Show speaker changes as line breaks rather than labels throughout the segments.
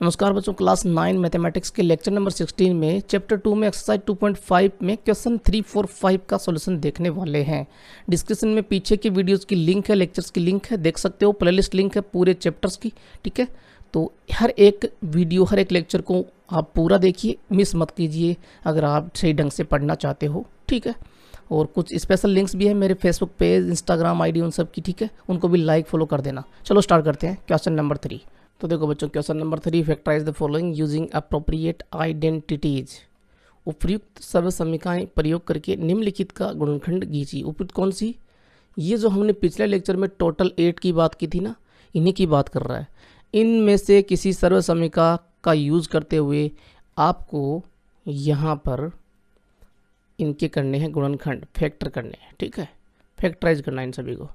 नमस्कार बच्चों, class 9 mathematics के लेक्चर नंबर 16 में चैप्टर 2 में एक्सरसाइज 2.5 में क्वेश्चन 3, 4, 5 का सॉल्यूशन देखने वाले हैं। डिस्क्रिप्शन में पीछे की वीडियोस की लिंक है, लेक्चर्स की लिंक है, देख सकते हो। प्लेलिस्ट लिंक है पूरे चैप्टर्स की, ठीक है। तो हर एक वीडियो, हर एक लेक्चर को आप पूरा देखिए, मिस मत कीजिए अगर आप सही ढंग से पढ़ना चाहते हो, ठीक है। और कुछ स्पेशल लिंक्स भी है मेरे फेसबुक पेज, इंस्टाग्राम आईडी, उन सब की, ठीक है। उनको भी लाइक फॉलो कर देना। चलो स्टार्ट करते हैं क्वेश्चन नंबर 3। तो देखो बच्चों, question number 3, factorise the following using appropriate identities. उपयुक्त सर्वसमीकाएं प्रयोग करके निम्नलिखित का गुणनखंड कीजिए। उपयुक्त कौन सी? ये जो हमने पिछले लेक्चर में टोटल 8 की बात की थी ना, इन्हीं की बात कर रहा है। इनमें से किसी सर्वसमीका का यूज करते हुए आपको यहाँ पर इनके करने हैं गुणनखंड, फैक्टर करने हैं, ठीक है। फैक्टराइज करना है इन सभी को।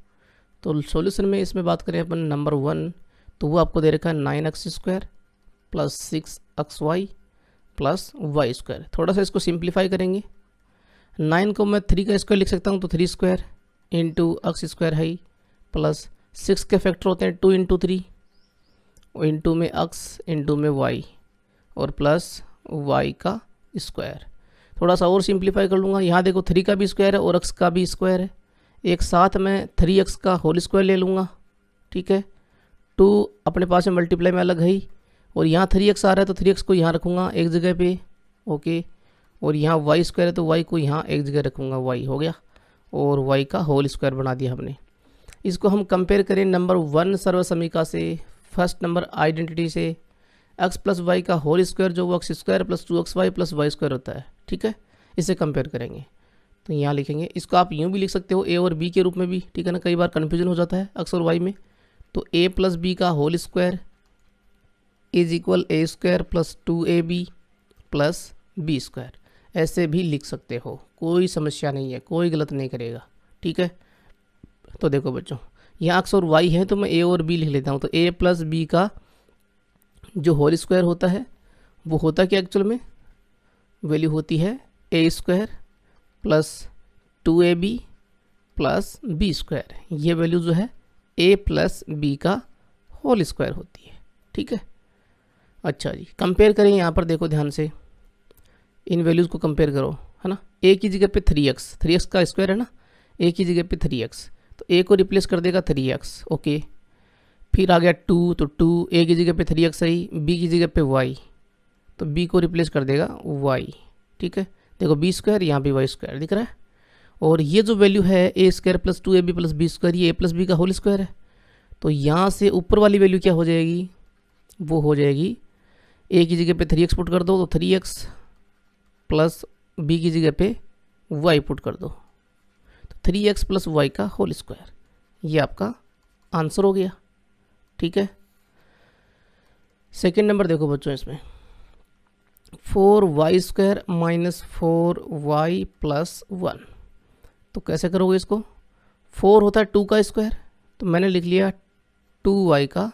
तो सॉल्यूशन में इसमें बात करें अपन नंबर 1, तो वो आपको दे रखा है 9x² plus 6xy plus y²। थोड़ा सा इसको सिंप्लीफाई करेंगे। 9 को मैं 3 का स्क्वायर लिख सकता हूँ, तो 3² इंटू x² है प्लस 6 के फैक्टर होते हैं 2 इंटू 3 इंटू में x इंटू में y और प्लस y का स्क्वायर। थोड़ा सा और सिंप्लीफाई कर लूँगा। यहाँ देखो 3 का भी स्क्वायर है और x का भी स्क्वायर है। एक साथ मैं 3x का होल स्क्वायर ले लूँगा, ठीक है। 2 अपने पास में मल्टीप्लाई में अलग है ही, और यहाँ 3x आ रहा है तो 3x को यहाँ रखूँगा एक जगह पे, ओके। और यहाँ y² है तो y को यहाँ एक जगह रखूँगा, y हो गया, और y का होल स्क्वायर बना दिया हमने। इसको हम कंपेयर करें नंबर 1 सर्वसमीका से, फर्स्ट नंबर आइडेंटिटी से। x प्लस वाई का होल स्क्वायर जो वो x² plus 2xy plus y² होता है, ठीक है। इसे कंपेयर करेंगे तो यहाँ लिखेंगे। इसको आप यूँ भी लिख सकते हो, a और b के रूप में भी, ठीक है ना। कई बार कन्फ्यूजन हो जाता है x और y में। तो a प्लस बी का whole square is equal a² plus 2ab plus b²। ऐसे भी लिख सकते हो, कोई समस्या नहीं है, कोई गलत नहीं करेगा, ठीक है। तो देखो बच्चों, यहाँ x और y है तो मैं a और b लिख लेता हूँ। तो a प्लस बी का जो होल स्क्वायर होता है वो होता क्या एक्चुअल में? वैल्यू होती है a² plus 2ab plus b²। ये वैल्यू जो है a प्लस बी का होल स्क्वायर होती है, ठीक है। अच्छा जी, कंपेयर करें। यहाँ पर देखो ध्यान से, इन वैल्यूज़ को कंपेयर करो, है ना। a की जगह पे 3x का स्क्वायर है ना, a की जगह पे 3x, तो a को रिप्लेस कर देगा 3x, ओके। फिर आ गया 2, तो 2 a की जगह पे 3x है, b की जगह पे y, तो b को रिप्लेस कर देगा y, ठीक है। देखो b², यहाँ भी y² दिख रहा है। और ये जो वैल्यू है a² plus 2ab plus b², ये a प्लस बी का होल स्क्वायर है। तो यहाँ से ऊपर वाली वैल्यू क्या हो जाएगी? वो हो जाएगी a की जगह पे 3x पुट कर दो तो 3x प्लस b की जगह पे y पुट कर दो, तो 3x प्लस y का होल स्क्वायर। ये आपका आंसर हो गया, ठीक है। सेकेंड नंबर देखो बच्चों, इसमें 4y² माइनस 4y प्लस 1। तो कैसे करोगे इसको? 4 होता है 2 का स्क्वायर, तो मैंने लिख लिया 2y का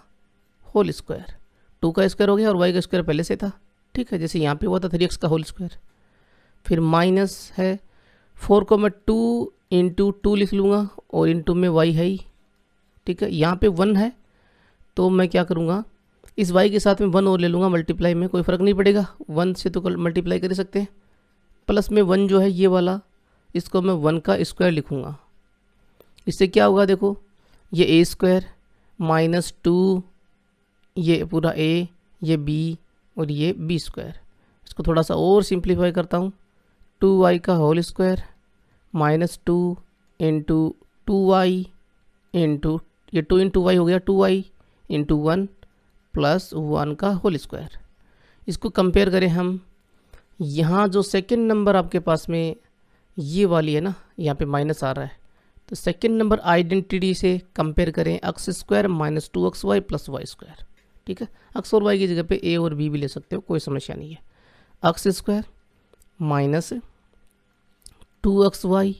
होल स्क्वायर। 2 का स्क्वायर हो गया और y का स्क्वायर पहले से था, ठीक है, जैसे यहाँ पे हुआ था 3x का होल स्क्वायर। फिर माइनस है 4 को मैं 2 इंटू 2 लिख लूँगा और इंटू में y है ही, ठीक है। यहाँ पे 1 है तो मैं क्या करूँगा, इस y के साथ में 1 और ले लूँगा मल्टीप्लाई में, कोई फ़र्क नहीं पड़ेगा, 1 से तो मल्टीप्लाई कर सकते हैं। प्लस में 1 जो है ये वाला, इसको मैं 1 का स्क्वायर लिखूँगा। इससे क्या होगा देखो, ये a² माइनस 2, ये पूरा a, ये b और ये b²। इसको थोड़ा सा और सिंप्लीफाई करता हूँ। 2y का whole square minus 2 into 2y into, ये 2 इंटू y हो गया 2y इंटू 1 प्लस 1 का होल स्क्वायर। इसको कंपेयर करें हम, यहाँ जो सेकंड नंबर आपके पास में ये वाली है ना, यहाँ पे माइनस आ रहा है, तो सेकंड नंबर आइडेंटिटी से कंपेयर करें x² minus 2xy plus y², ठीक है। x और y की जगह पे a और b भी ले सकते हो, कोई समस्या नहीं है। x² minus 2xy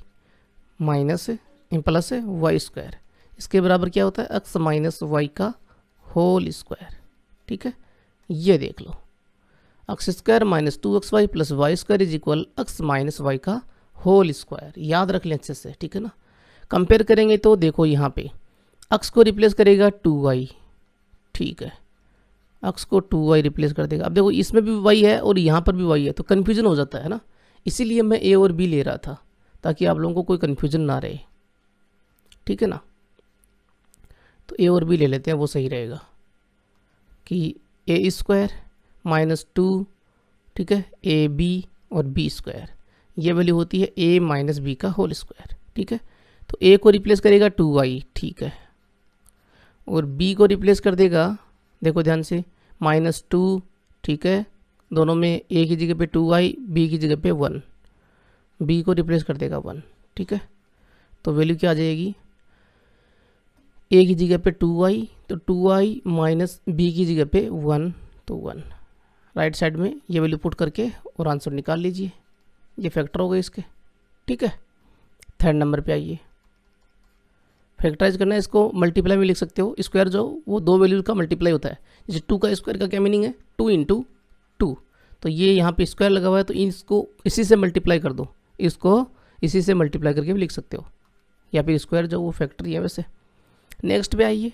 minus plus y², इसके बराबर क्या होता है? x माइनस y का होल स्क्वायर, ठीक है। ये देख लो, x² minus 2xy plus y² is equal x minus y का होल स्क्वायर। याद रख लें अच्छे से, ठीक है ना। कंपेयर करेंगे तो देखो यहाँ पे x को रिप्लेस करेगा 2y, ठीक है। अक्स को 2y रिप्लेस कर देगा। अब देखो इसमें भी y है और यहाँ पर भी y है, तो कन्फ्यूजन हो जाता है ना, इसीलिए मैं a और b ले रहा था ताकि आप लोगों को कोई कन्फ्यूजन ना रहे, ठीक है ना। तो a और b ले लेते हैं, वो सही रहेगा कि a स्क्वायर माइनस 2, ठीक है, ए बी और बी स्क्वायर, ये वैल्यू होती है a माइनस बी का होल स्क्वायर, ठीक है। तो a को रिप्लेस करेगा 2y, ठीक है, और b को रिप्लेस कर देगा, देखो ध्यान से, -2, ठीक है, दोनों में a की जगह पे 2y, b की जगह पे 1, b को रिप्लेस कर देगा 1, ठीक है। तो वैल्यू क्या आ जाएगी, a की जगह पे 2y, तो 2y माइनस b की जगह पे 1, तो 1, राइट साइड में ये वैल्यू पुट करके और आंसर निकाल लीजिए, ये फैक्टर हो गए इसके, ठीक है। थर्ड नंबर पे आइए, फैक्टराइज करना है इसको, मल्टीप्लाई में लिख सकते हो, स्क्वायर जो वो दो वैल्यू का मल्टीप्लाई होता है, जैसे 2 का स्क्वायर का क्या मीनिंग है, 2 इंटू 2, तो ये यहाँ पे स्क्वायर लगा हुआ है तो इसको इसी से मल्टीप्लाई कर दो, इसको इसी से मल्टीप्लाई करके भी लिख सकते हो, या फिर स्क्वायर जो वो फैक्टर है वैसे। नेक्स्ट पे आइए,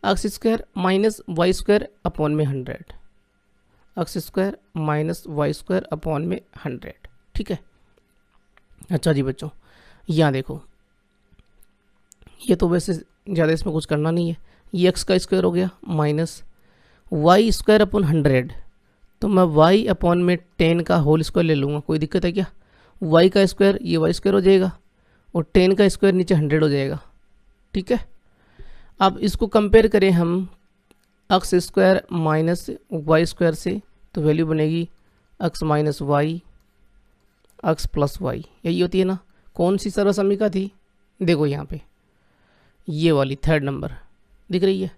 x square minus y square upon में 100, x square minus y square upon में 100, ठीक है। अच्छा जी बच्चों, यहाँ देखो ये तो वैसे ज़्यादा इसमें कुछ करना नहीं है, ये एक्स का स्क्वायर हो गया माइनस वाई स्क्वायर अपॉन 100, तो मैं वाई अपॉन में 10 का होल स्क्वायर ले लूँगा, कोई दिक्कत है क्या, वाई का स्क्वायर ये वाई स्क्वायर हो जाएगा और 10 का स्क्वायर नीचे 100 हो जाएगा, ठीक है। अब इसको कंपेयर करें हम x square minus y square से, तो वैल्यू बनेगी x minus y, x plus y, यही होती है ना। कौन सी सर्वसमीका थी, देखो यहाँ पे ये वाली थर्ड नंबर दिख रही है,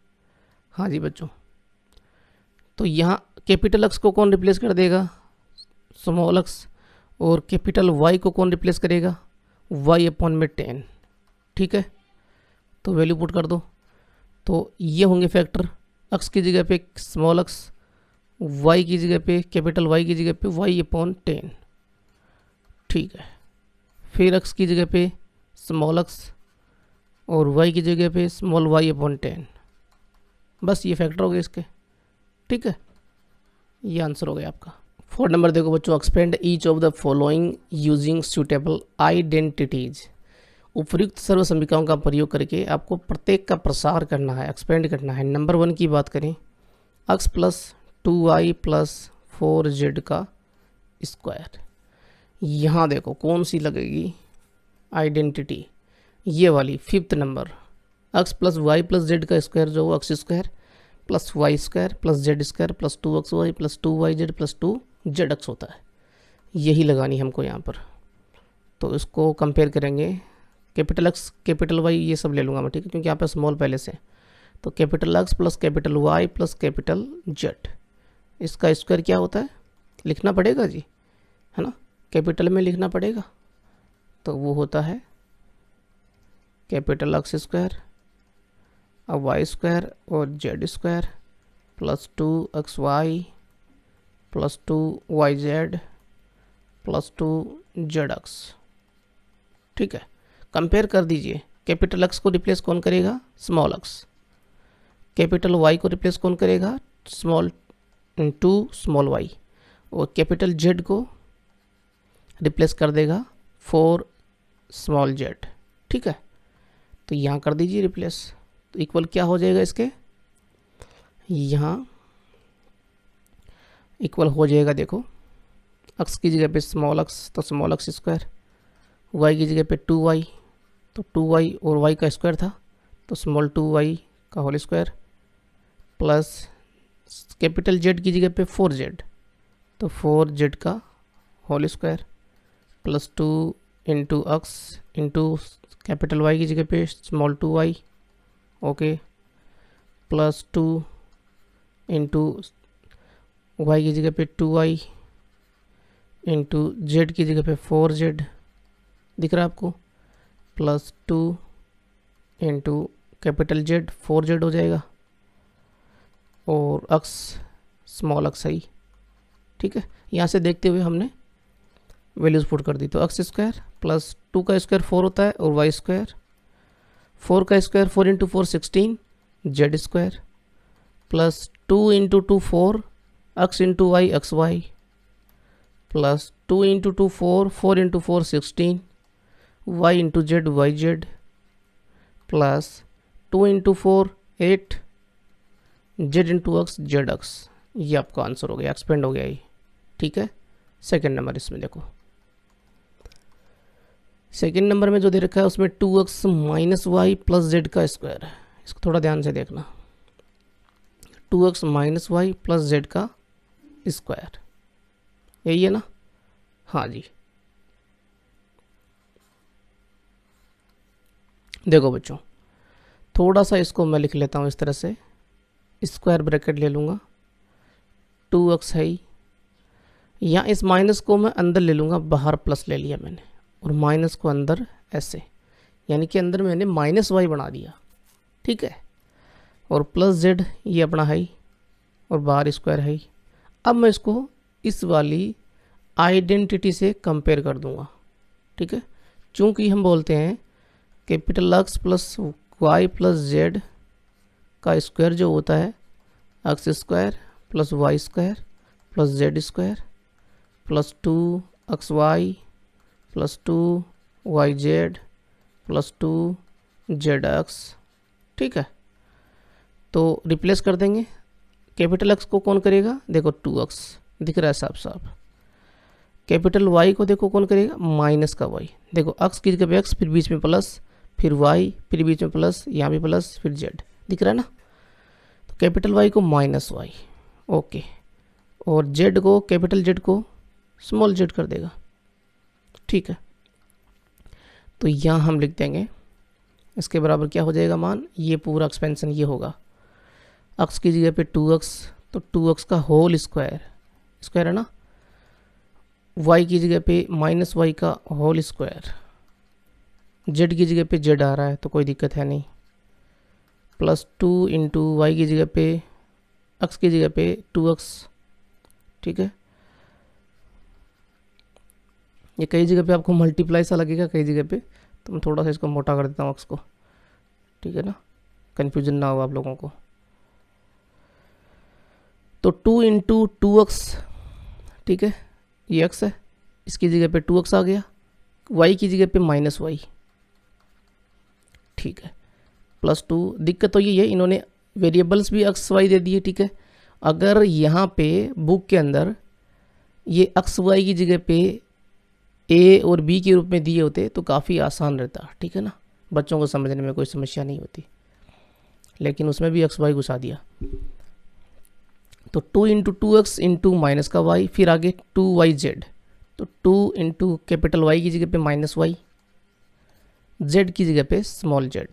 हाँ जी बच्चों। तो यहाँ कैपिटल एक्स को कौन रिप्लेस कर देगा, स्मॉल एक्स, और कैपिटल वाई को कौन रिप्लेस करेगा, वाई अपॉन में 10, ठीक है। तो वैल्यू पुट कर दो, तो ये होंगे फैक्टर, एक्स की जगह पे स्मॉल एक्स, वाई की जगह पे कैपिटल वाई की जगह पे वाई अपॉन 10, ठीक है। फिर एक्स की जगह पे स्मॉल एक्स और y की जगह पे स्मॉल y अपॉन 10, बस ये फैक्टर हो गए इसके, ठीक है, ये आंसर हो गया आपका। 4 नंबर देखो बच्चों, expand each of the following using suitable identities, उपयुक्त सर्वसमीकाओं का प्रयोग करके आपको प्रत्येक का प्रसार करना है, एक्सपेंड करना है। नंबर 1 की बात करें, x plus 2y plus 4z का स्क्वायर, यहाँ देखो कौन सी लगेगी आइडेंटिटी, ये वाली 5th number, x plus Y plus Z का स्क्वायर जो x square plus Y square plus Z square plus 2xy plus 2yz plus 2zx होता है, यही लगानी हमको यहाँ पर। तो इसको कंपेयर करेंगे, कैपिटल एक्स कैपिटल वाई ये सब ले लूँगा मैं, ठीक है, क्योंकि यहाँ पे स्मॉल पहले से। तो capital x plus capital Y plus capital z, इसका स्क्वायर क्या होता है, लिखना पड़ेगा जी, है ना, कैपिटल में लिखना पड़ेगा, तो वो होता है कैपिटल एक्स स्क्वायर और वाई स्क्वायर और Z square plus 2xy plus 2yz plus 2zx, ठीक है। कंपेयर कर दीजिए, कैपिटल एक्स को रिप्लेस कौन करेगा, स्मॉल एक्स, कैपिटल वाई को रिप्लेस कौन करेगा, स्मॉल 2 स्मॉल वाई, और कैपिटल जेड को रिप्लेस कर देगा 4 स्मॉल जेड, ठीक है। तो यहाँ कर दीजिए रिप्लेस, तो इक्वल क्या हो जाएगा इसके, यहाँ इक्वल हो जाएगा, देखो एक्स की जगह पे स्मॉल एक्स तो स्मॉल एक्स स्क्वायर, वाई की जगह पे 2y तो 2y और y का स्क्वायर था तो स्मॉल 2y का whole square plus capital z की जगह पे 4z तो 4z का whole square plus 2 into x into capital y की जगह पे small 2y, okay, plus 2 into y की जगह पे 2y इंटू जेड की जगह पे 4z, दिख रहा है आपको, plus 2 into capital Z 4z हो जाएगा और एक्स स्मॉल एक्स आई, ठीक है। यहाँ से देखते हुए हमने वैल्यूज़ पुट कर दी, तो एक्स स्क्वायर प्लस 2 का स्क्वायर 4 होता है और वाई स्क्वायर 4 का square 4 into 4 16 z square plus 2 into 2 4 x into Y x y plus 2 into 2 4 4 into 4 16 y into Z Y Z plus 2 into 4 8 z into x z x. ये आपका answer हो गया, expand हो गया ये। ठीक है, सेकेंड नंबर इसमें देखो, सेकेंड नंबर में जो दे रखा है उसमें 2x minus y plus Z का स्क्वायर है। इसको थोड़ा ध्यान से देखना, 2x minus y plus Z का स्क्वायर, यही है ना? हाँ जी। देखो बच्चों, थोड़ा सा इसको मैं लिख लेता हूँ इस तरह से, स्क्वायर ब्रैकेट ले लूँगा, 2x है, या इस माइनस को मैं अंदर ले लूँगा, बाहर प्लस ले लिया मैंने, और माइनस को अंदर ऐसे, यानी कि अंदर मैंने माइनस वाई बना दिया। ठीक है, और प्लस जेड ये अपना है, और बाहर स्क्वायर है। अब मैं इसको इस वाली आइडेंटिटी से कंपेयर कर दूंगा। ठीक है, चूँकि हम बोलते हैं capital x plus Y plus Z का स्क्वायर जो होता है x square plus Y square plus Z square plus 2xy plus 2yz plus 2zx। ठीक है, तो रिप्लेस कर देंगे। कैपिटल एक्स को कौन करेगा? देखो 2x दिख रहा है साफ साफ। कैपिटल वाई को देखो कौन करेगा? माइनस का वाई। देखो एक्स की जगह पे एक्स, फिर बीच में प्लस, फिर वाई, फिर बीच में प्लस, यहाँ भी प्लस, फिर जेड, दिख रहा है ना? तो कैपिटल वाई को माइनस वाई, ओके, और जेड को, कैपिटल जेड को स्मॉल जेड कर देगा। ठीक है, तो यहाँ हम लिख देंगे इसके बराबर क्या हो जाएगा मान, ये पूरा एक्सपेंशन ये होगा, एक्स की जगह पे 2x, तो 2x का होल स्क्वायर, स्क्वायर है ना, y की जगह पे माइनस वाई का होल स्क्वायर, z की जगह पे z आ रहा है तो कोई दिक्कत है नहीं, प्लस 2 इंटू वाई की जगह पे, x की जगह पे 2x। ठीक है, ये कई जगह पे आपको मल्टीप्लाई सा लगेगा, कई जगह पे, तो मैं थोड़ा सा इसको मोटा कर देता हूँ x को। ठीक है ना, कन्फ्यूजन ना हो आप लोगों को। तो 2 इंटू 2x, ठीक है, ये x है, इसकी जगह पे 2x आ गया, y की जगह पे माइनस वाई। ठीक है, प्लस 2। दिक्कत तो ये है, इन्होंने वेरिएबल्स भी x y दे दिए। ठीक है, अगर यहाँ पे बुक के अंदर ये x y की जगह पे a और b के रूप में दिए होते तो काफ़ी आसान रहता। ठीक है ना, बच्चों को समझने में कोई समस्या नहीं होती, लेकिन उसमें भी x y घुसा दिया। तो 2 इंटू 2x इंटू माइनस का y, फिर आगे 2yz, तो 2 इंटू कैपिटल y की जगह पे माइनस वाई, z की जगह पे स्मॉल z।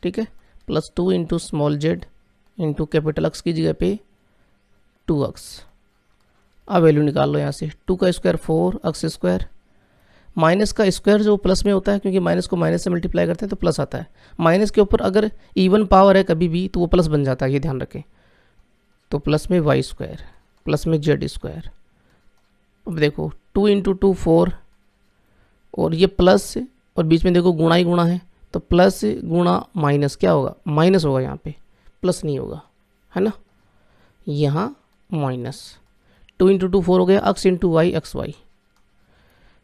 ठीक है, plus 2 into small z into capital x की जगह पे 2x। अब वैल्यू निकाल लो यहाँ से, 2 का स्क्वायर 4x स्क्वायर, माइनस का स्क्वायर जो प्लस में होता है, क्योंकि माइनस को माइनस से मल्टीप्लाई करते हैं तो प्लस आता है। माइनस के ऊपर अगर इवन पावर है कभी भी तो वो प्लस बन जाता है, ये ध्यान रखें। तो प्लस में वाई स्क्वायर, प्लस में जेड स्क्वायर। अब देखो 2 इंटू 2 4, और ये प्लस, और बीच में देखो गुणा ही गुणा है, तो प्लस गुणा माइनस क्या होगा? माइनस होगा, यहाँ पे प्लस नहीं होगा, है ना, यहाँ माइनस। 2 इंटू 2 4 हो गया, x into Y x y.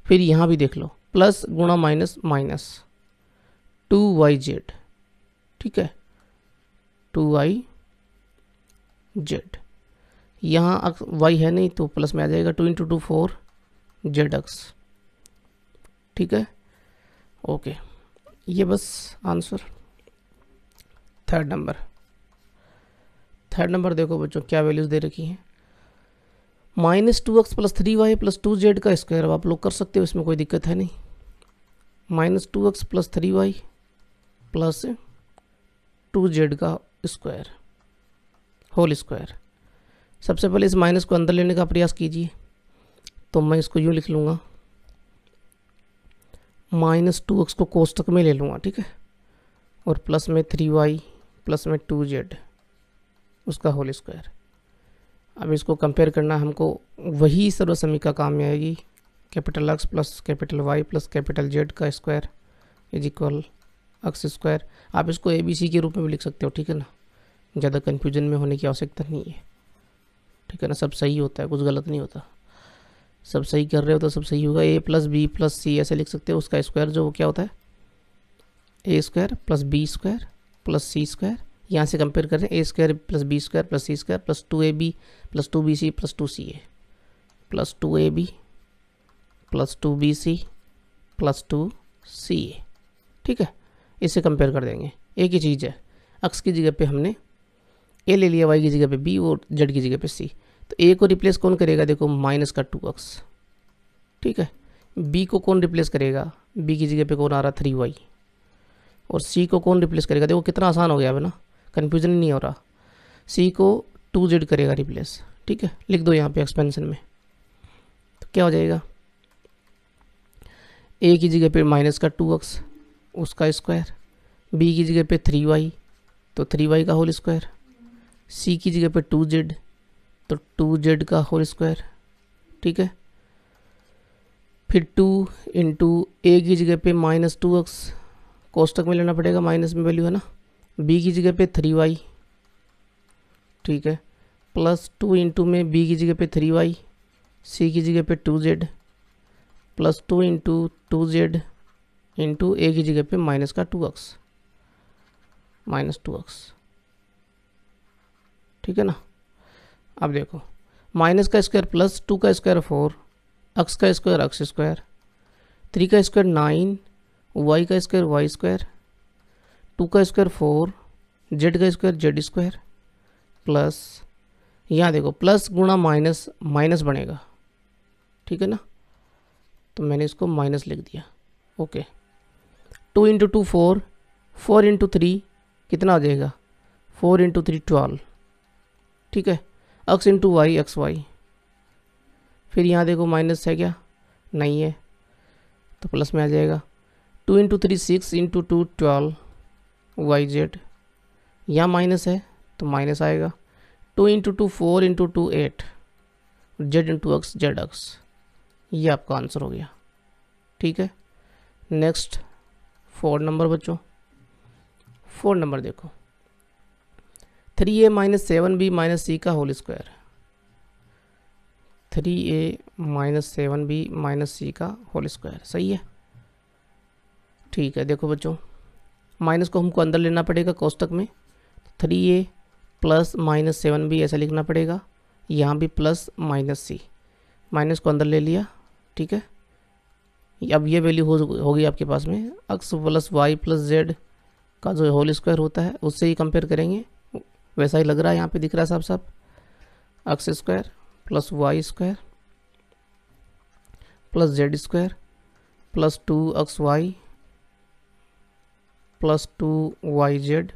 फिर यहाँ भी देख लो, प्लस गुणा माइनस माइनस, 2yz। ठीक है, 2yz, यहाँ y है नहीं तो प्लस में आ जाएगा, 2 इंटू 2 4 zx। ठीक है, ओके, ये बस आंसर। थर्ड नंबर देखो बच्चों क्या वैल्यूज़ दे रखी हैं, -2x plus 3y plus 2z का स्क्वायर। अब आप लोग कर सकते हो, इसमें कोई दिक्कत है नहीं। -2x plus 3y plus 2z का स्क्वायर, होल स्क्वायर। सबसे पहले इस माइनस को अंदर लेने का प्रयास कीजिए, तो मैं इसको यूँ लिख लूँगा, -2x को कोष्टक में ले लूँगा। ठीक है, और प्लस में 3y प्लस में 2z उसका होल स्क्वायर। अब इसको कंपेयर करना हमको, वही सर्वसमीका काम में आएगी, capital x plus capital Y plus capital Z का square is equal X square. आप इसको ABC के रूप में भी लिख सकते हो। ठीक है ना, ज़्यादा कन्फ्यूजन में होने की आवश्यकता नहीं है, ठीक है ना। सब सही होता है, कुछ गलत नहीं होता, सब सही कर रहे हो तो सब सही होगा। ए प्लस बी प्लस सी ऐसे लिख सकते हो, उसका स्क्वायर जो क्या होता है A square plus B square plus C square. यहाँ से कंपेयर कर रहे हैं, A square plus B square plus C square plus 2ab plus 2bc plus 2ca plus 2ab plus 2bc plus 2ca, ठीक है। इसे कंपेयर कर देंगे, एक ही चीज़ है, एक्स की जगह पे हमने ए ले लिया, वाई की जगह पे बी और जेड की जगह पे सी। तो ए को रिप्लेस कौन करेगा, देखो माइनस का 2x, ठीक है। बी को कौन रिप्लेस करेगा, बी की जगह पे कौन आ रहा 3y, और सी को कौन रिप्लेस करेगा, देखो कितना आसान हो गया है ना, कन्फ्यूजन नहीं हो रहा। सी को 2z करेगा रिप्लेस, ठीक है। लिख दो यहाँ पे एक्सपेंशन में, तो क्या हो जाएगा, ए की जगह पे माइनस का 2x उसका स्क्वायर, बी की जगह पे 3y तो 3y का होल स्क्वायर, सी की जगह पे 2z तो 2z का होल स्क्वायर, ठीक है। फिर 2 इंटू ए की जगह पे माइनस 2x, कोष्टक में लेना पड़ेगा, माइनस में वैल्यू है ना, बी की जगह पे 3y, ठीक है, प्लस 2 इंटू में बी की जगह पे 3y, सी की जगह पे 2z plus 2 into 2z into ए की जगह पे माइनस का 2x माइनस 2x, ठीक है ना। अब देखो माइनस का स्क्वायर प्लस 2 का स्क्वायर 4, x का स्क्वायर x स्क्वायर, 3 का स्क्वायर 9, y का स्क्वायर y स्क्वायर, 2 का स्क्वायर 4, z का स्क्वायर z स्क्वायर, प्लस यहाँ देखो प्लस गुणा माइनस माइनस बनेगा, ठीक है ना, तो मैंने इसको माइनस लिख दिया, ओके। 2 इंटू 2 4, 4 इंटू 3 कितना आ जाएगा, 4 इंटू 3 12, ठीक है। x into Y x y, फिर यहाँ देखो माइनस है क्या, नहीं है, तो प्लस में आ जाएगा। 2 इंटू 3 6 इंटू 2 12 वाई जेड, यहाँ माइनस है तो माइनस आएगा। 2 into 2 4 into 2 8 z into x z x, ये आपका आंसर हो गया, ठीक है। नेक्स्ट 4 नंबर बच्चों, 4 नंबर देखो 3a minus 7b minus C का whole square, 3a minus 7b minus C का होल स्क्वायर, सही है, ठीक है। देखो बच्चों माइनस को हमको अंदर लेना पड़ेगा कोष्टक में, 3a प्लस माइनस 7b ऐसा लिखना पड़ेगा, यहाँ भी प्लस माइनस सी, माइनस को अंदर ले लिया, ठीक है। अब ये वैल्यू होगी आपके पास में, x plus Y plus Z का जो होल स्क्वायर होता है उससे ही कंपेयर करेंगे, वैसा ही लग रहा है, यहाँ पे दिख रहा है साफ साफ, x square plus Y square plus Z square plus 2 XY plus 2 YZ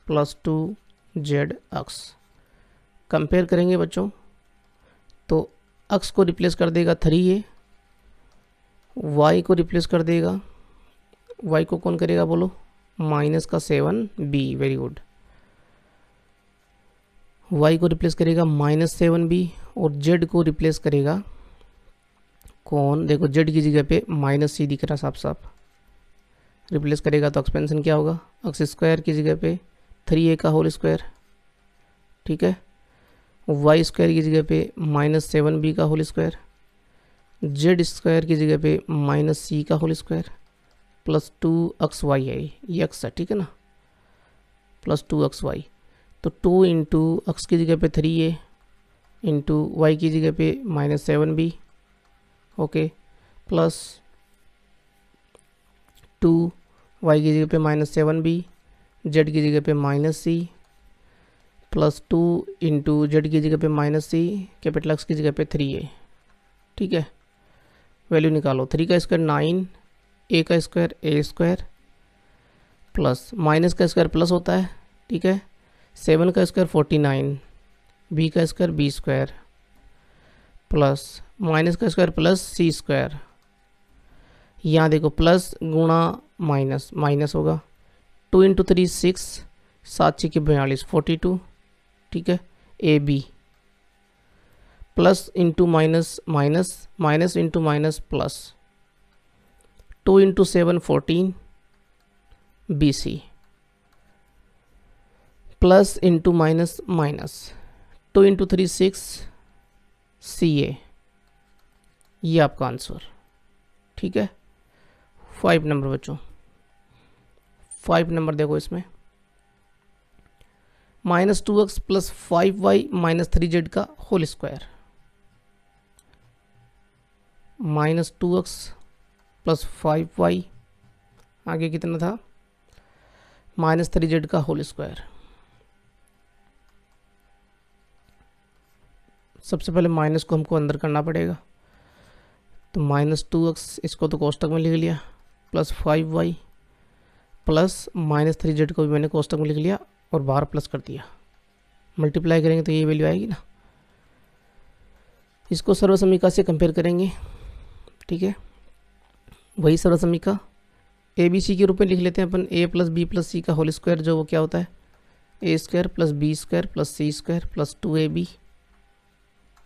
plus 2 ZX। Compare करेंगे बच्चों तो x को रिप्लेस कर देगा 3a, y को रिप्लेस कर देगा, y को कौन करेगा बोलो, माइनस का 7b, वेरी गुड। y को रिप्लेस करेगा माइनस 7b और z को रिप्लेस करेगा कौन, देखो z की जगह पे माइनस सी दिख रहा साफ साफ, रिप्लेस करेगा तो एक्सपेंशन क्या होगा, एक्स स्क्वायर की जगह पे 3a का होल स्क्वायर, ठीक है, वाई स्क्वायर की जगह पे माइनस 7b का होल स्क्वायर, जेड स्क्वायर की जगह पे माइनस सी का होल स्क्वायर प्लस 2 XY है, ये x है, ठीक है ना, प्लस 2 XY, तो 2 इंटू एक्स की जगह पे 3a इंटू वाई की जगह पे minus 7b, okay, plus 2 Y की जगह पे माइनस 7b, जेड की जगह पे माइनस सी, प्लस 2 इंटू जेड की जगह पे माइनस सी, कैपिटल एक्स की जगह पे 3a, ठीक है। वैल्यू निकालो, 3 का स्क्वायर 9, a का square a square plus minus का स्क्वायर प्लस होता है, ठीक है, 7 का स्क्वायर 49, b का square b square plus minus का स्क्वायर प्लस सी स्क्वायर, यहाँ देखो प्लस गुणा माइनस माइनस होगा, 2 इंटू 3 6, 7 6 42 42, ठीक है, a b plus into minus minus minus into minus plus, 2 into 7 14 b c, plus into minus minus, 2 into 3 6 CA, ये आपका answer. ठीक है, 5 नंबर बच्चों, 5 नंबर देखो इसमें -2x plus 5y minus 3z का whole square, -2x plus 5y, आगे कितना था, -3z का होल स्क्वायर। सबसे पहले माइनस को हमको अंदर करना पड़ेगा, तो -2x इसको तो कोष्टक में लिख लिया, प्लस 5y प्लस -3z को भी मैंने कोष्टक में लिख लिया और बाहर प्लस कर दिया। मल्टीप्लाई करेंगे तो ये वैल्यू आएगी ना। इसको सर्वसमीका से कंपेयर करेंगे। ठीक है, वही सर्वसमीका ए बी सी के रूप में लिख लेते हैं अपन। a plus B plus C का होल स्क्वायर जो वो क्या होता है, A square plus B square plus C square plus 2ab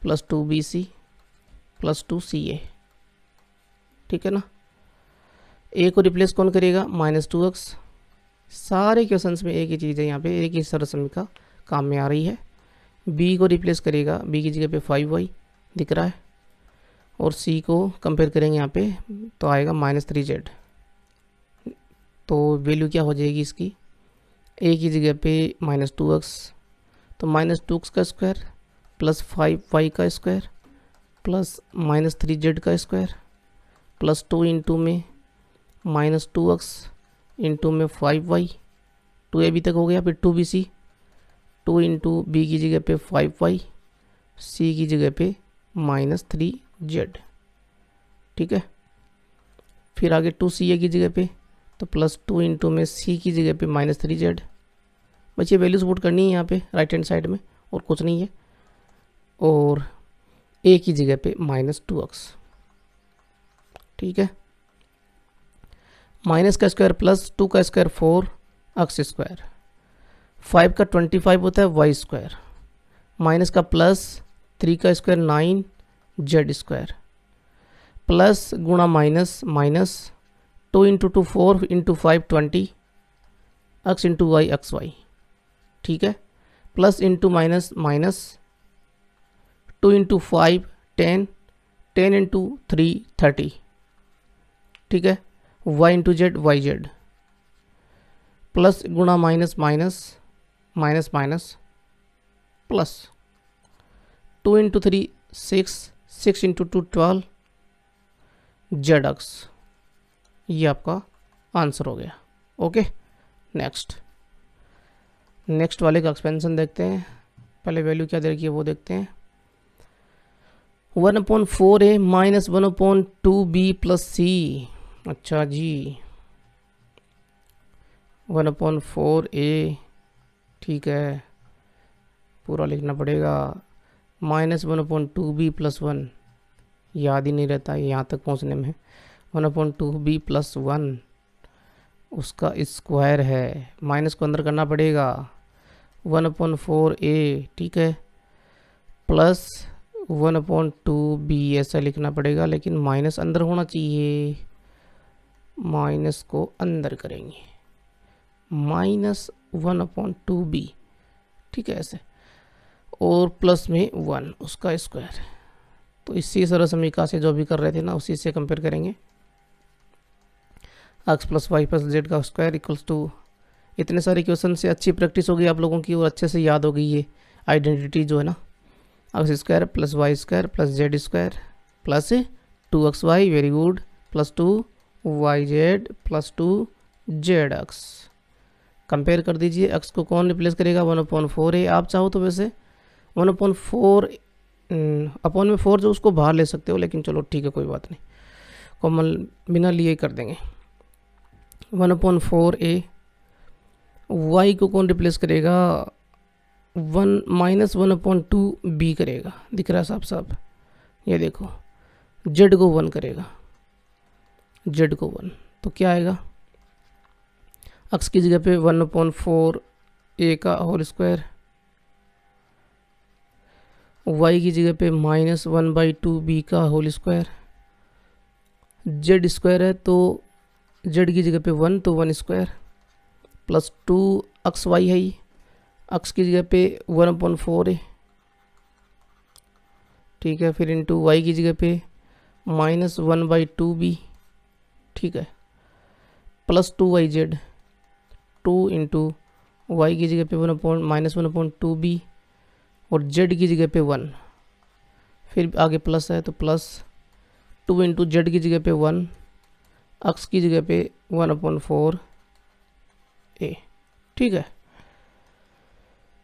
plus 2bc plus 2ca। ठीक है ना। ए को रिप्लेस कौन करेगा, -2x। सारे क्वेश्चंस में एक ही चीज़ है, यहाँ पे एक ही सर्वसमीका काम में आ रही है। बी को रिप्लेस करेगा, बी की जगह पे 5y दिख रहा है, और सी को कंपेयर करेंगे यहाँ पे तो आएगा -3z। तो वैल्यू क्या हो जाएगी इसकी, ए की जगह पे -2x, तो -2x का स्क्वायर प्लस 5y का स्क्वायर प्लस -3z का स्क्वायर प्लस 2 इंटू में -2x इंटू में 5y, 2ab तक हो गया, फिर 2bc, 2 इंटू बी की जगह पे 5y, सी की जगह पे -3z। ठीक है, फिर आगे 2ca की जगह पे तो प्लस 2 इंटू में सी की जगह पे -3z। बस ये वैल्यूज पुट करनी है यहाँ पे राइट हैंड साइड में, और कुछ नहीं है। और ए की जगह पे -2x। ठीक है, माइनस का स्क्वायर प्लस 2 का स्क्वायर 4 x स्क्वायर, 5 का 25 होता है y स्क्वायर, माइनस का प्लस 3 का स्क्वायर 9 z स्क्वायर, प्लस गुणा minus minus 2 into 2 4 into 5 20 x into Y x Y. ठीक है, plus into minus minus 2 into 5 10, 10 into 3 30। ठीक है, y into Z Y Z, plus गुणा minus minus minus minus plus 2 into 3 6, 6 into 2 12 Z x. ये आपका answer हो गया। Okay, next वाले का एक्सपेंशन देखते हैं। पहले वैल्यू क्या दे रखी है वो देखते हैं। 1/4a माइनस 1/2b प्लस सी। अच्छा जी, 1/4a, ठीक है, पूरा लिखना पड़ेगा। माइनस 1/2b प्लस 1, याद ही नहीं रहता यहाँ तक पहुँचने में। 1/2b प्लस 1 उसका स्क्वायर है, माइनस को अंदर करना पड़ेगा। 1/4a, ठीक है, प्लस 1/2b ऐसा लिखना पड़ेगा, लेकिन माइनस अंदर होना चाहिए। माइनस को अंदर करेंगे, -1/2b, ठीक है ऐसे, और प्लस में 1 उसका स्क्वायर। तो इसी तरह समीकरण से जो भी कर रहे थे ना उसी से कंपेयर करेंगे। x plus Y plus Z का स्क्वायर इक्वल्स टू, इतने सारे क्वेश्चन से अच्छी प्रैक्टिस होगी आप लोगों की और अच्छे से याद होगी ये आइडेंटिटी जो है ना। x square plus Y square plus Z square plus 2xy, very good, plus 2yz plus 2zx। Compare कर दीजिए। x को कौन रिप्लेस करेगा, 1/4a। आप चाहो तो वैसे 1/4 अपॉन में 4 जो उसको बाहर ले सकते हो, लेकिन चलो ठीक है कोई बात नहीं, कॉमन बिना लिए ही कर देंगे। 1/4a, y को कौन रिप्लेस करेगा, 1/2b करेगा, दिख रहा है साफ साफ, ये देखो। z को 1 करेगा, z को 1, तो क्या आएगा, x की जगह पे 1/4a का होल स्क्वायर, y की जगह पे -1/2b का होल स्क्वायर, z स्क्वायर है तो z की जगह पे 1 तो 1 स्क्वायर, प्लस 2xy है, x की जगह पे 1/4 है, ठीक है। फिर इंटू y की जगह पे -1/2b, ठीक है, प्लस 2yz, 2 इंटू वाई की जगह पे -1/2b और z की जगह पे 1, फिर आगे प्लस है तो प्लस 2 इंटू जेड की जगह पे 1, x की जगह पे 1/4 a, ठीक है।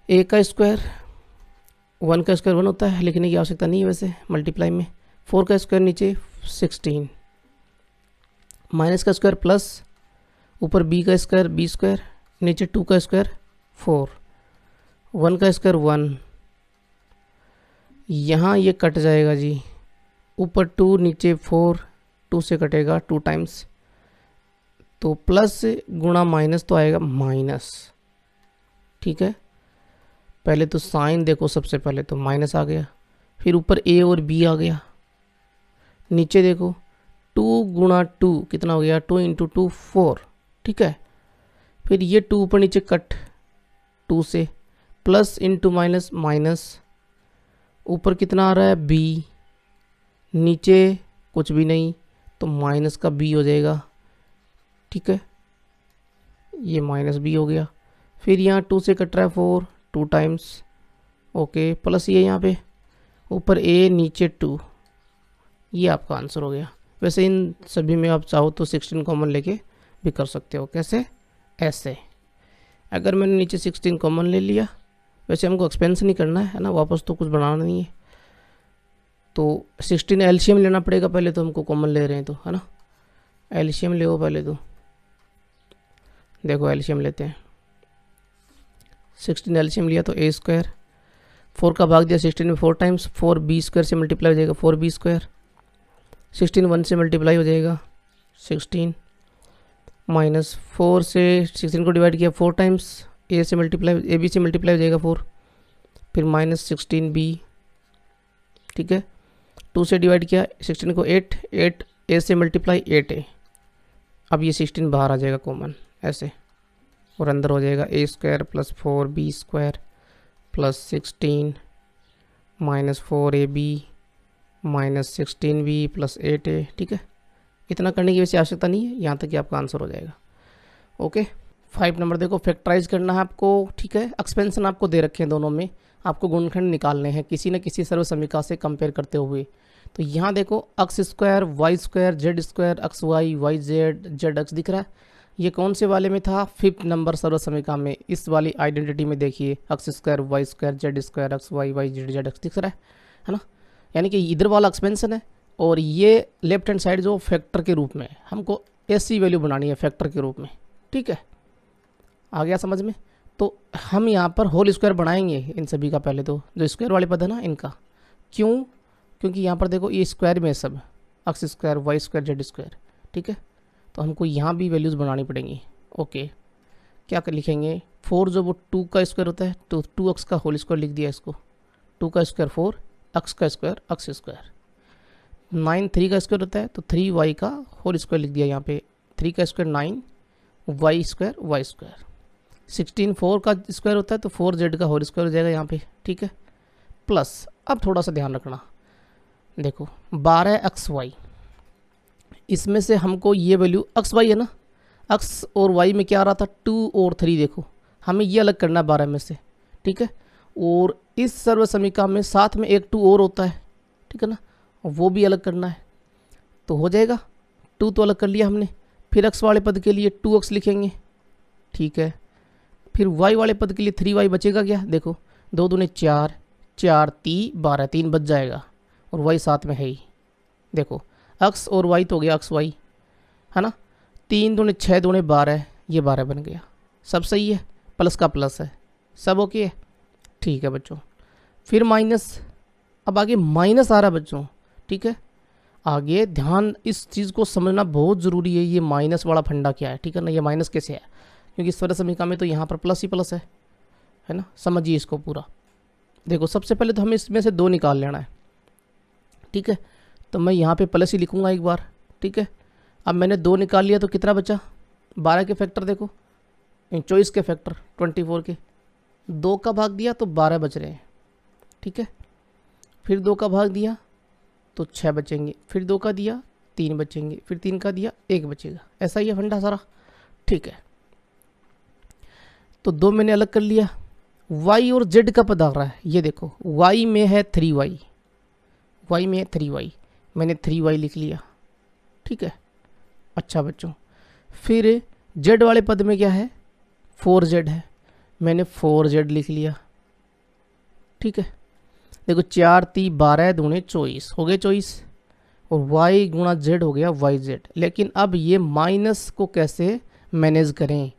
a का स्क्वायर 1 का स्क्वायर 1 होता है, लिखने की आवश्यकता नहीं है वैसे मल्टीप्लाई में। 4 का स्क्वायर नीचे 16, माइनस का स्क्वायर प्लस, ऊपर b का स्क्वायर b स्क्वायर, नीचे 2 का स्क्वायर 4, 1 का स्क्वायर 1, यहाँ ये कट जाएगा जी, ऊपर 2 नीचे 4, 2 से कटेगा 2 टाइम्स, तो प्लस गुणा माइनस तो आएगा माइनस, ठीक है। पहले तो साइन देखो, सबसे पहले तो माइनस आ गया, फिर ऊपर a और b आ गया, नीचे देखो 2 गुणा 2 कितना हो गया, 2 इंटू 2 4, ठीक है। फिर ये 2 ऊपर नीचे कट 2 से, प्लस इंटू माइनस माइनस, ऊपर कितना आ रहा है b, नीचे कुछ भी नहीं तो माइनस का b हो जाएगा, ठीक है, ये माइनस b हो गया। फिर यहाँ 2 से कट रहा है 4, 2 टाइम्स, ओके, प्लस ये यहाँ पे ऊपर a नीचे 2, ये आपका आंसर हो गया। वैसे इन सभी में आप चाहो तो 16 कॉमन लेके भी कर सकते हो, कैसे, ऐसे। अगर मैंने नीचे 16 कॉमन ले लिया, वैसे हमको एक्सपेंशन ही करना है ना, वापस तो कुछ बनाना नहीं है, तो 16 एलसीएम लेना पड़ेगा पहले, तो हमको कॉमन ले रहे हैं तो, है ना, एलसीएम ले पहले तो, देखो एलसीएम लेते हैं। 16 एलसीएम लिया तो a स्क्वायर, 4 का भाग दिया 16 में 4 टाइम्स, 4 b स्क्वायर से मल्टीप्लाई हो जाएगा 4b स्क्वायर, 16 1 से मल्टीप्लाई हो जाएगा 16, माइनस 4 से 16 को डिवाइड किया 4 टाइम्स, a से मल्टीप्लाई a b से मल्टीप्लाई हो जाएगा 4, फिर माइनस 16b, ठीक है। 2 से डिवाइड किया 16 को 8 a से मल्टीप्लाई 8a, अब ये 16 बाहर आ जाएगा कॉमन ऐसे, और अंदर हो जाएगा a square plus 4b square plus 16 minus 4ab minus 16b plus 8a, ठीक है। इतना करने की वैसे आवश्यकता नहीं है, यहाँ तक कि आपका आंसर हो जाएगा, ओके। 5 नंबर देखो, फैक्टराइज करना है आपको, ठीक है। एक्सपेंशन आपको दे रखे हैं, दोनों में आपको गुणनखंड निकालने हैं किसी न किसी सर्व समीकरण से कंपेयर करते हुए। तो यहाँ देखो x square y square z square x y y z x दिख रहा है, ये कौन से वाले में था, 5th नंबर सर्व समीकरण में, इस वाली आइडेंटिटी में देखिए x square y square z square x y y z x दिख रहा है ना, यानी कि इधर वाला एक्सपेंशन है, और ये लेफ्ट हैंड साइड जो फैक्टर के रूप में, हमको ऐसी वैल्यू बनानी है फैक्टर के रूप में, ठीक है। आ गया समझ में। तो हम यहाँ पर होल स्क्वायर बनाएंगे इन सभी का, पहले तो जो स्क्वायर वाले पद है ना इनका, क्यों, क्योंकि यहाँ पर देखो ये स्क्वायर में है सब, x square y square z square, ठीक है। तो हमको यहाँ भी वैल्यूज़ बनानी पड़ेंगी, ओके। क्या कर लिखेंगे, 4 जो वो 2 का स्क्वायर होता है, तो 2x का होल स्क्वायर लिख दिया इसको, 2 का स्क्वायर 4, x का स्क्वायर x स्क्वायर, 9 3 का स्क्वायर होता है तो 3y का होल स्क्वायर लिख दिया यहाँ पे, 3 का square 9, y square y square, 16 4 का स्क्वायर होता है तो 4z का होल स्क्वायर हो जाएगा यहाँ पे, ठीक है। प्लस अब थोड़ा सा ध्यान रखना, देखो 12xy, इसमें से हमको ये वैल्यू xy है ना, x और y में क्या आ रहा था 2 और 3, देखो हमें ये अलग करना है 12 में से, ठीक है। और इस सर्व समीकरण में साथ में एक 2 और होता है, ठीक है ना, वो भी अलग करना है, तो हो जाएगा 2 तो अलग कर लिया हमने। फिर x वाले पद के लिए 2x लिखेंगे, ठीक है। फिर y वाले पद के लिए 3y बचेगा क्या, देखो 2 दूने 4, 4 3 12, 3 बच जाएगा, और y साथ में है ही, देखो x और y तो हो गया x y, है ना, 3 दूने 6 दूने 12, ये 12 बन गया, सब सही है, प्लस का प्लस है, सब ओके है, ठीक है बच्चों। फिर माइनस, अब आगे माइनस आ रहा है बच्चों, ठीक है। आगे ध्यान इस चीज़ को समझना बहुत ज़रूरी है, ये माइनस वाला फंडा क्या है, ठीक है ना, ये माइनस कैसे है, क्योंकि सर्व समीकरण में तो यहाँ पर प्लस ही प्लस है ना, समझिए इसको पूरा। देखो सबसे पहले तो हमें इसमें से 2 निकाल लेना है, ठीक है, तो मैं यहाँ पे प्लस ही लिखूँगा एक बार, ठीक है। अब मैंने 2 निकाल लिया तो कितना बचा, 12 के फैक्टर देखो, 24 के फैक्टर 24 के, 2 का भाग दिया तो 12 बच रहे हैं, ठीक है। फिर 2 का भाग दिया तो 6 बचेंगे, फिर 2 का दिया 3 बचेंगे, फिर 3 का दिया 1 बचेगा। ऐसा ही है फंडा सारा, ठीक है। तो 2 मैंने अलग कर लिया। y और z का पद आ रहा है, ये देखो y में है 3y, y में है 3y, मैंने 3y लिख लिया, ठीक है। अच्छा बच्चों, फिर z वाले पद में क्या है, 4z है, मैंने 4z लिख लिया, ठीक है। देखो 4 × 3 = 12 दूने 24 हो गए 24, और y गुणा z हो गया yz। लेकिन अब ये माइनस को कैसे मैनेज करें,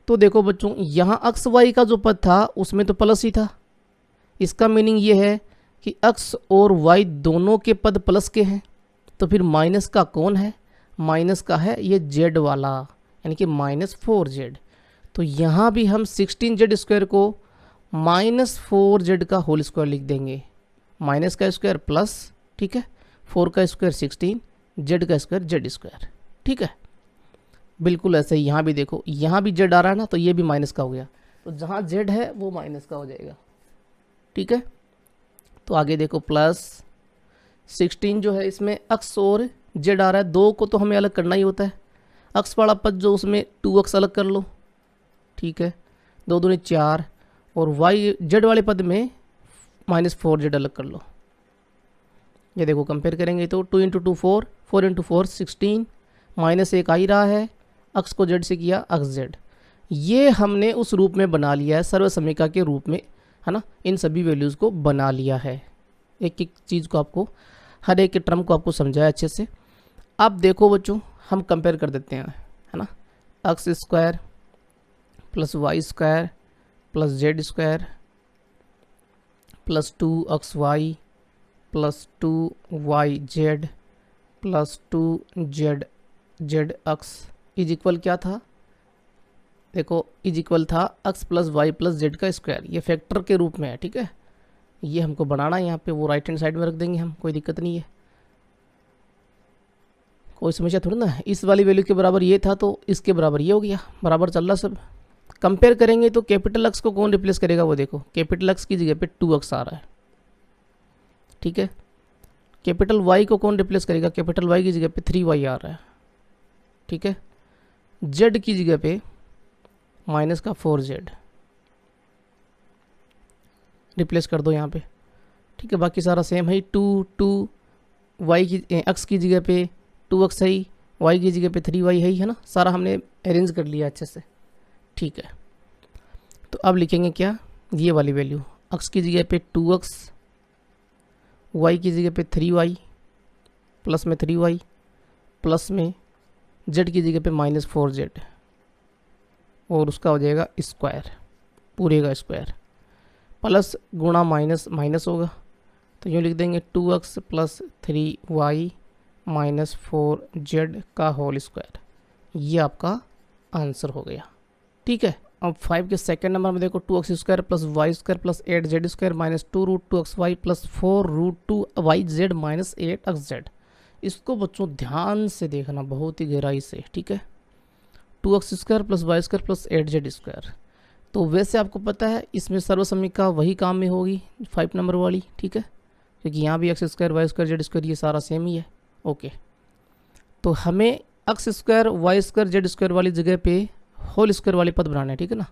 तो देखो बच्चों यहाँ अक्स y का जो पद था उसमें तो प्लस ही था। इसका मीनिंग ये है कि अक्स और y दोनों के पद प्लस के हैं, तो फिर माइनस का कौन है, माइनस का है ये z वाला, यानी कि -4z। तो यहाँ भी हम 16z² को -4z का होल स्क्वायर लिख देंगे, माइनस का स्क्वायर प्लस, ठीक है, 4 का स्क्वायर 16, z का स्क्वायर z², ठीक है। बिल्कुल ऐसे ही यहाँ भी देखो, यहाँ भी z आ रहा है ना, तो ये भी माइनस का हो गया, तो जहाँ z है वो माइनस का हो जाएगा, ठीक है। तो आगे देखो प्लस 16 जो है इसमें अक्स और z आ रहा है, 2 को तो हमें अलग करना ही होता है। अक्स वाला पद जो उसमें 2x अलग कर लो, ठीक है, 2 दूनी 4, और z वाले पद में -4z अलग कर लो। ये देखो कंपेयर करेंगे तो 2 × 2 4, 4 × 4 16, -1 आ ही रहा है, अक्स को z से किया अक्स z। ये हमने उस रूप में बना लिया है, सर्व समीका के रूप में, है ना। इन सभी वैल्यूज़ को बना लिया है, एक एक चीज़ को आपको, हर एक टर्म को आपको समझाया अच्छे से। अब देखो बच्चों हम कंपेयर कर देते हैं, है ना। X square plus Y square plus Z square plus 2xy plus 2yz plus 2zx is equal क्या था, देखो इज इक्वल था x plus Y plus Z का स्क्वायर। ये फैक्टर के रूप में है, ठीक है। ये हमको बनाना है यहाँ पे, वो राइट हैंड साइड में रख देंगे हम, कोई दिक्कत नहीं है, कोई समस्या थोड़ी ना है। इस वाली वैल्यू के बराबर ये था तो इसके बराबर ये हो गया, बराबर चल रहा सब। कंपेयर करेंगे तो कैपिटल एक्स को कौन रिप्लेस करेगा, वो देखो कैपिटल एक्स की जगह पे 2x आ रहा है, ठीक है। कैपिटल वाई को कौन रिप्लेस करेगा, कैपिटल वाई की जगह पे 3y आ रहा है, ठीक है। z की जगह पे माइनस का 4z रिप्लेस कर दो यहाँ पे, ठीक है। बाकी सारा सेम है, 2 वाई की एक्स की जगह पे 2x है, y की जगह पे 3y है ना। सारा हमने अरेंज कर लिया अच्छे से, ठीक है। तो अब लिखेंगे क्या, ये वाली वैल्यू, x की जगह पे 2x, y की जगह पे 3y, प्लस में 3y, प्लस में z की जगह पे -4z, और उसका हो जाएगा स्क्वायर, पूरे का स्क्वायर, प्लस गुणा माइनस माइनस होगा, तो यूँ लिख देंगे 2x प्लस 3y -4z का होल स्क्वायर। ये आपका आंसर हो गया, ठीक है। अब 5 के सेकंड नंबर में देखो 2x² plus y² plus 8z² -2√2xy plus 4√2yz -8xz। इसको बच्चों ध्यान से देखना, बहुत ही गहराई से, ठीक है। 2x² plus y² plus 8z²। तो वैसे आपको पता है इसमें सर्वसमीका वही काम में होगी 5 नंबर वाली, ठीक है, क्योंकि यहाँ भी x² y² z² ये सारा सेम ही है, ओके। तो हमें x² y² z² वाली जगह पे होल स्क्वायर वाले पद बनाने हैं, ठीक है ना।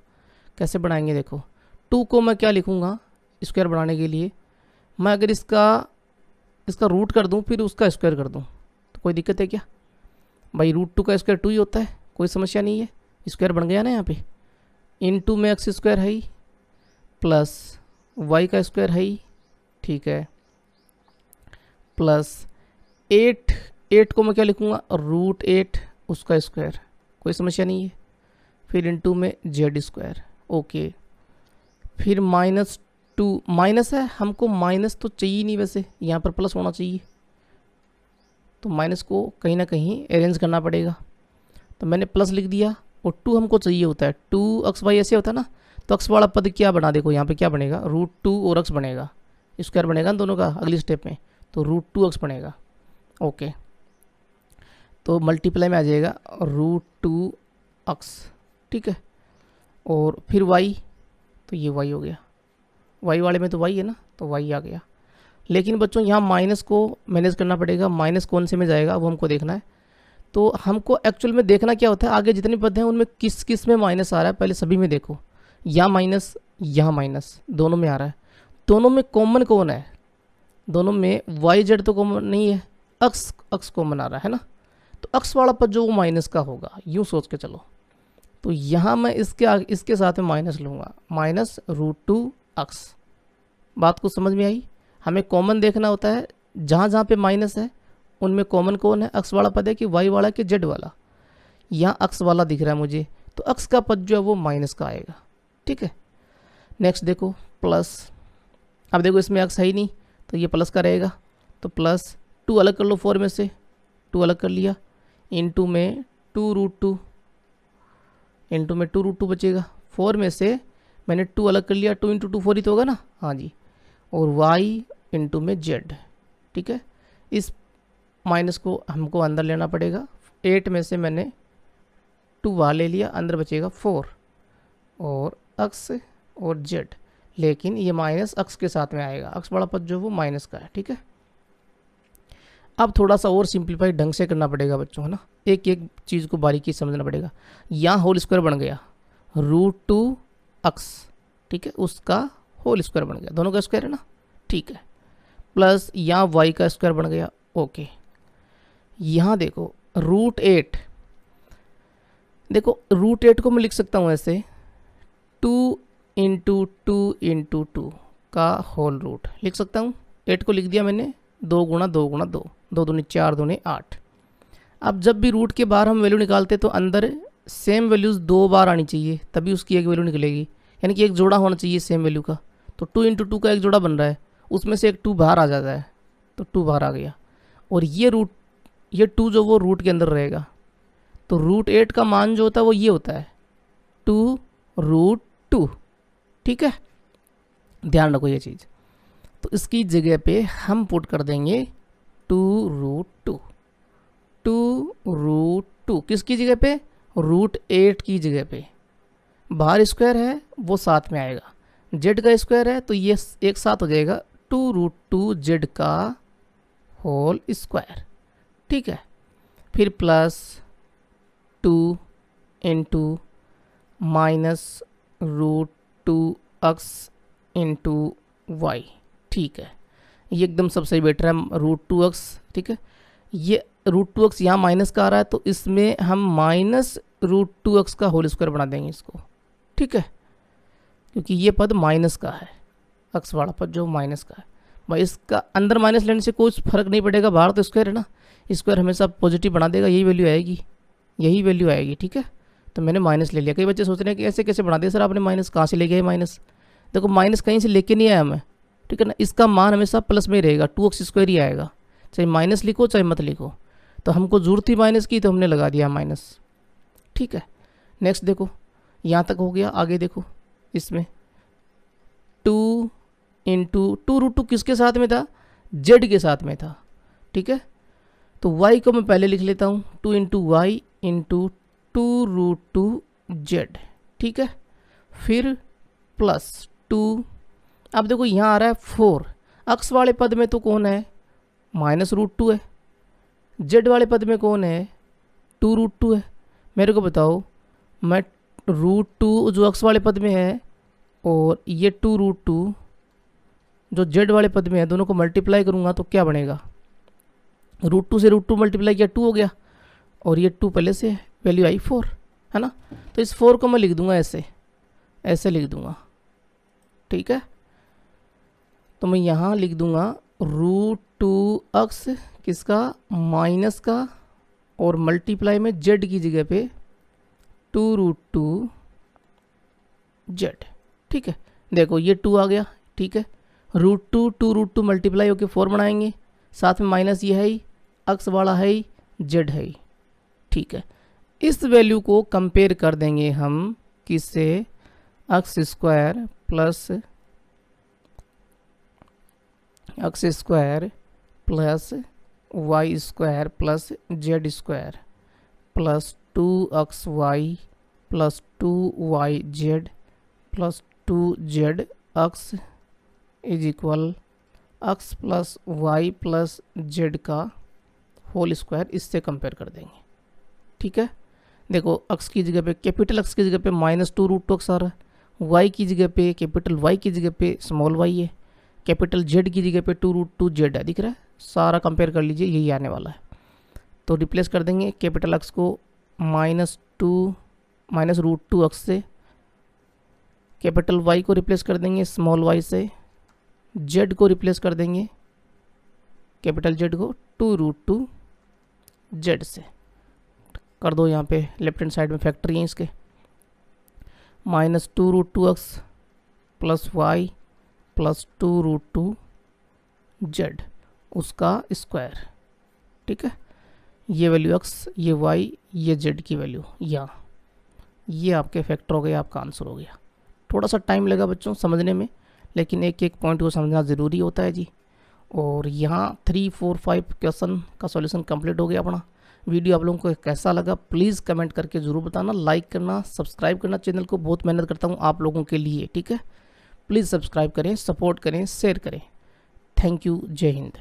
कैसे बनाएंगे देखो, 2 को मैं क्या लिखूँगा स्क्वायर बनाने के लिए, मैं अगर इसका रूट कर दूं फिर उसका स्क्वायर कर दूं तो कोई दिक्कत है क्या भाई, √2 का स्क्वायर 2 ही होता है, कोई समस्या नहीं है। स्क्वायर बन गया ना यहाँ पे, इनटू में x² है प्लस y का स्क्वायर है, ठीक है, प्लस 8 को मैं क्या लिखूँगा, √8 उसका स्क्वायर, कोई समस्या नहीं है। फिर इनटू में z², ओके। फिर -2 माइनस है, हमको माइनस तो चाहिए नहीं, वैसे यहाँ पर प्लस होना चाहिए, तो माइनस को कहीं ना कहीं अरेंज करना पड़ेगा, तो मैंने प्लस लिख दिया। और 2 हमको चाहिए होता है, 2xy ऐसे होता है ना, तो x वाला पद क्या बना, देखो यहाँ पे क्या बनेगा, √2 और x बनेगा, स्क्वायर बनेगा ना दोनों का अगली स्टेप में, तो √2x बनेगा, ओके। तो मल्टीप्लाई में आ जाएगा √2x, ठीक है। और फिर y तो ये y हो गया, y वाले में तो y है ना, तो y आ गया। लेकिन बच्चों यहाँ माइनस को मैनेज करना पड़ेगा, माइनस कौन से में जाएगा वो हमको देखना है। तो हमको एक्चुअल में देखना क्या होता है, आगे जितने पद हैं उनमें किस किस में माइनस आ रहा है, पहले सभी में देखो। यहाँ माइनस दोनों में आ रहा है, दोनों में कॉमन कौन है, दोनों में वाई जेड तो कॉमन नहीं है, अक्स कॉमन आ रहा है ना, तो अक्स वाला पद जो वो माइनस का होगा, यूँ सोच के चलो। तो यहाँ मैं इसके साथ में माइनस लूँगा, -√2x। बात को समझ में आई। हमें कॉमन देखना होता है, जहाँ जहाँ पे माइनस है उनमें कॉमन कौन है, अक्स वाला पद है कि वाई वाला कि जेड वाला। यहाँ अक्स वाला दिख रहा है मुझे, तो अक्स का पद जो है वो माइनस का आएगा, ठीक है। नेक्स्ट देखो प्लस, अब देखो इसमें अक्स है ही नहीं तो ये प्लस का रहेगा, तो प्लस 2 अलग कर लो, 4 में से 2 अलग कर लिया, इनटू में 2√2, इनटू में 2√2 बचेगा, 4 में से मैंने 2 अलग कर लिया, 2 × 2 4 ही तो होगा ना, हाँ जी, और y इनटू में z, ठीक है। इस माइनस को हमको अंदर लेना पड़ेगा, 8 में से मैंने 2 बाहर ले लिया, अंदर बचेगा 4 और अक्स और z, लेकिन ये माइनस अक्स के साथ में आएगा, अक्स वाला पद जो वो माइनस का है, ठीक है। अब थोड़ा सा और सिंप्लीफाई ढंग से करना पड़ेगा बच्चों, है ना, एक एक चीज़ को बारीकी समझना पड़ेगा। यहाँ होल स्क्वायर बन गया √2x, ठीक है, उसका होल स्क्वायर बन गया, दोनों का स्क्वायर है ना, ठीक है, प्लस यहाँ y का स्क्वायर बन गया, ओके। यहाँ देखो √8, देखो √8 को मैं लिख सकता हूँ ऐसे 2 × 2 × 2 का होल रूट लिख सकता हूँ। 8 को लिख दिया मैंने, 2 × 2 × 2, 2 दूनी 4, 2 8। अब जब भी रूट के बाहर हम वैल्यू निकालते तो अंदर सेम वैल्यूज़ 2 बार आनी चाहिए, तभी उसकी एक वैल्यू निकलेगी, यानी कि एक जोड़ा होना चाहिए सेम वैल्यू का। तो 2 × 2 का एक जोड़ा बन रहा है, उसमें से एक 2 बाहर आ जाता है, तो 2 बाहर आ गया, और ये 2 जो वो रूट के अंदर रहेगा। तो √8 का मान जो होता है वो ये होता है 2√2, ठीक है, ध्यान रखो ये चीज़। तो इसकी जगह पे हम पुट कर देंगे 2√2, 2√2 किसकी जगह पे, √8 की जगह पे। बाहर स्क्वायर है वो साथ में आएगा, जेड का स्क्वायर है तो ये एक साथ हो जाएगा 2√2 जेड का होल स्क्वायर, ठीक है। फिर प्लस 2 × -√2x × y, ठीक है, ये एकदम सब सही बैठ रहा है, √2x, ठीक है। ये √2x यहाँ माइनस का आ रहा है तो इसमें हम -√2x का होल स्क्वायर बना देंगे इसको, ठीक है, क्योंकि ये पद माइनस का है, अक्स वाला पद जो माइनस का है। भाई इसका अंदर माइनस लेने से कोई फर्क नहीं पड़ेगा, बाहर तो स्क्वायर है ना, स्क्वायर हमेशा पॉजिटिव बना देगा, यही वैल्यू आएगी, ठीक है। तो मैंने माइनस ले लिया। कई बच्चे सोच रहे हैं कि ऐसे कैसे बना दिया सर आपने, माइनस कहाँ से ले गए माइनस। देखो माइनस कहीं से लेके नहीं आया मैं, ठीक है ना, इसका मान हमेशा प्लस में ही रहेगा, 2x² ही आएगा, चाहे माइनस लिखो चाहे मत लिखो। तो हमको जरूरत थी माइनस की तो हमने लगा दिया माइनस, ठीक है। नेक्स्ट देखो यहाँ तक हो गया, आगे देखो इसमें 2 × 2√2 किसके साथ में था, जेड के साथ में था, ठीक है। तो y को मैं पहले लिख लेता हूँ 2 × y × 2√2 जेड, ठीक है। फिर प्लस 2, अब देखो यहाँ आ रहा है 4, अक्स वाले पद में तो कौन है, -√2 है, जेड वाले पद में कौन है, 2√2 है। मेरे को बताओ, मैं √2 जो अक्स वाले पद में है और ये 2√2 जो जेड वाले पद में है, दोनों को मल्टीप्लाई करूँगा तो क्या बनेगा, √2 से √2 मल्टीप्लाई किया 2 हो गया, और ये 2 पहले से वैल्यू आई 4, है ना। तो इस 4 को मैं लिख दूंगा ऐसे लिख दूंगा, ठीक है। तो मैं यहाँ लिख दूंगा √2x किसका, माइनस का, और मल्टीप्लाई में जेड की जगह पे 2√2 जेड, ठीक है। देखो ये 2 आ गया, ठीक है, √2 मल्टीप्लाई होकर 4 बनाएंगे, साथ में माइनस ये है ही, अक्स वाला है ही, जेड है ही, ठीक है। इस वैल्यू को कंपेयर कर देंगे हम किससे, x² plus y² plus z² plus 2xy plus 2yz plus 2z x is equal x plus Y plus Z का होल स्क्वायर, इससे कंपेयर कर देंगे। ठीक है, देखो अक्स की जगह पे, कैपिटल अक्स की जगह पे -2√2 अक्स आ रहा है, वाई की जगह पे, कैपिटल वाई की जगह पे स्मॉल वाई है, कैपिटल जेड की जगह पे 2√2z है, दिख रहा है। सारा कंपेयर कर लीजिए, यही आने वाला है। तो रिप्लेस कर देंगे कैपिटल अक्स को -√2 अक्स से, कैपिटल वाई को रिप्लेस कर देंगे स्मॉल वाई से, जेड को रिप्लेस कर देंगे कैपिटल जेड को 2√2z से। कर दो यहाँ पे लेफ्ट हैंड साइड में फैक्टरी है इसके, -2√2 अक्स प्लस वाई प्लस 2√2z उसका स्क्वायर। ठीक है, ये वैल्यू अक्स, ये वाई, ये जेड की वैल्यू यहाँ, ये आपके फैक्टर हो गया, आपका आंसर हो गया। थोड़ा सा टाइम लगा बच्चों समझने में, लेकिन एक एक पॉइंट को समझना ज़रूरी होता है जी। और यहाँ 3, 4, 5 क्वेश्चन का सॉल्यूशन कंप्लीट हो गया अपना। वीडियो आप लोगों को कैसा लगा प्लीज़ कमेंट करके ज़रूर बताना, लाइक करना, सब्सक्राइब करना। चैनल को बहुत मेहनत करता हूँ आप लोगों के लिए। ठीक है, प्लीज़ सब्सक्राइब करें, सपोर्ट करें, शेयर करें। थैंक यू, जय हिंद।